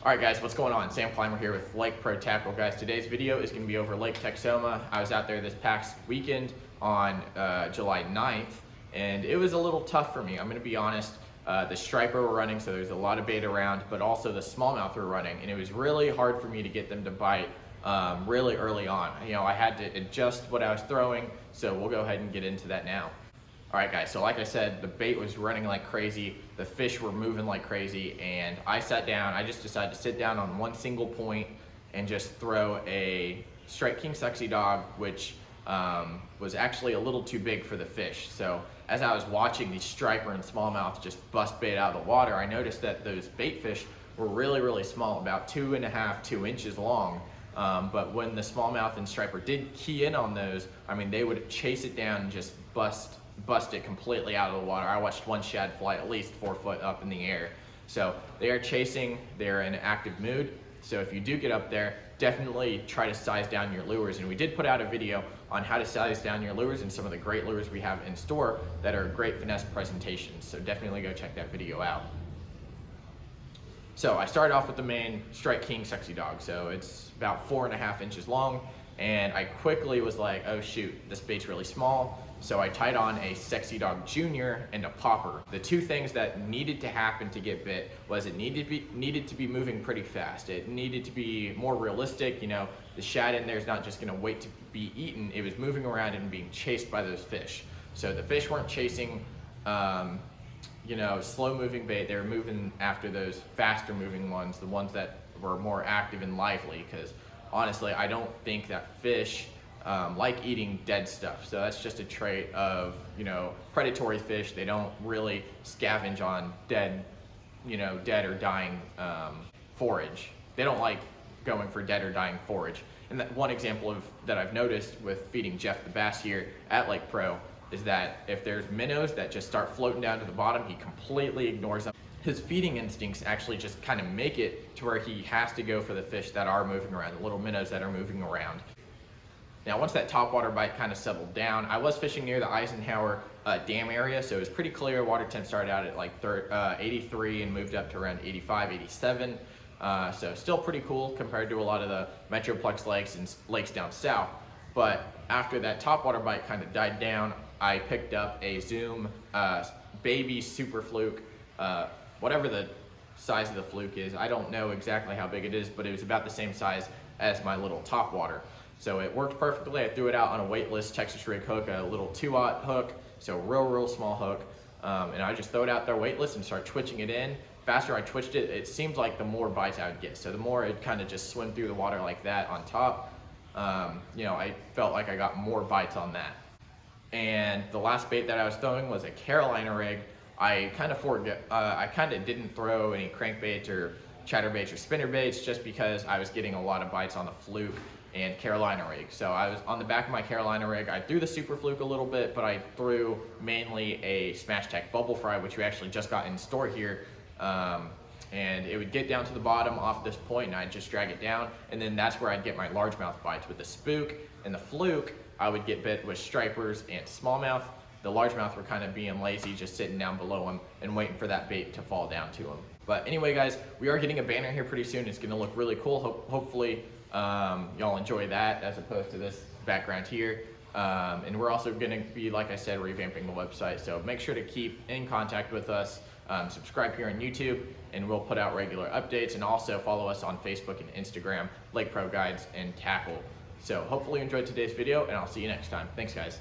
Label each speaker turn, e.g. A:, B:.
A: Alright guys, what's going on? Sam Climer here with Lake Pro Tackle. Guys, today's video is going to be over Lake Texoma. I was out there this past weekend on July 9th, and it was a little tough for me. I'm going to be honest. The striper were running, so there's a lot of bait around, but also the smallmouth were running, and it was really hard for me to get them to bite really early on. You know, I had to adjust what I was throwing, so we'll go ahead and get into that now. Alright guys, so like I said, the bait was running like crazy, the fish were moving like crazy, and I just decided to sit down on one single point and just throw a striped king sexy dog, which was actually a little too big for the fish. So as I was watching these striper and smallmouth just bust bait out of the water, I noticed that those bait fish were really small, about 2 inches long. But when the smallmouth and striper did key in on those, I mean, they would chase it down and just bust it completely out of the water. I watched one shad fly at least 4 foot up in the air. So they are chasing, they're in active mood. So if you do get up there, definitely try to size down your lures. And we did put out a video on how to size down your lures and some of the great lures we have in store that are great finesse presentations. So definitely go check that video out. So I started off with the main striped king sexy dog. So it's about 4.5 inches long. And I quickly was like, oh shoot, this bait's really small. So I tied on a sexy dog junior and a popper. The two things that needed to happen to get bit was it needed to be moving pretty fast. It needed to be more realistic. You know, the shad in there is not just gonna wait to be eaten. It was moving around and being chased by those fish. So the fish weren't chasing, you know, slow moving bait. They were moving after those faster moving ones, the ones that were more active and lively, because honestly, I don't think that fish like eating dead stuff. So that's just a trait of, you know, predatory fish. They don't really scavenge on dead or dying forage. They don't like going for dead or dying forage. And that one example that I've noticed with feeding Jeff the bass here at Lake Pro is that if there's minnows that just start floating down to the bottom, he completely ignores them. His feeding instincts actually just kind of make it to where he has to go for the fish that are moving around, the little minnows that are moving around. Now, once that topwater bite kind of settled down, I was fishing near the Eisenhower Dam area, so it was pretty clear. Water temp started out at like 83 and moved up to around 85, 87. So still pretty cool compared to a lot of the Metroplex lakes and lakes down south. But after that topwater bite kind of died down, I picked up a Zoom baby super fluke, whatever the size of the fluke is. I don't know exactly how big it is, but it was about the same size as my little topwater. So it worked perfectly. I threw it out on a weightless Texas rig hook, a little 2/0 hook, so real small hook. And I just throw it out there weightless and start twitching it in. Faster I twitched it, it seemed like the more bites I would get. So the more it kind of just swim through the water like that on top, you know, I felt like I got more bites on that. And the last bait that I was throwing was a Carolina rig. I kind of didn't throw any crankbaits or chatterbaits or spinnerbaits just because I was getting a lot of bites on the fluke and Carolina rig. So I was on the back of my Carolina rig. I threw the super fluke a little bit, but I threw mainly a Smash Tech bubble fry, which we actually just got in store here. And it would get down to the bottom off this point, and I'd just drag it down, and then that's where I'd get my largemouth bites. With the spook and the fluke, I would get bit with stripers and smallmouth. The largemouth were kind of being lazy, just sitting down below them and waiting for that bait to fall down to them. But anyway, guys, we are getting a banner here pretty soon. It's gonna look really cool. Hopefully, y'all enjoy that as opposed to this background here. And we're also gonna be, like I said, revamping the website. So make sure to keep in contact with us. Subscribe here on YouTube, and we'll put out regular updates, and also follow us on Facebook and Instagram, Lake Pro Guides and Tackle. So hopefully you enjoyed today's video, and I'll see you next time. Thanks, guys.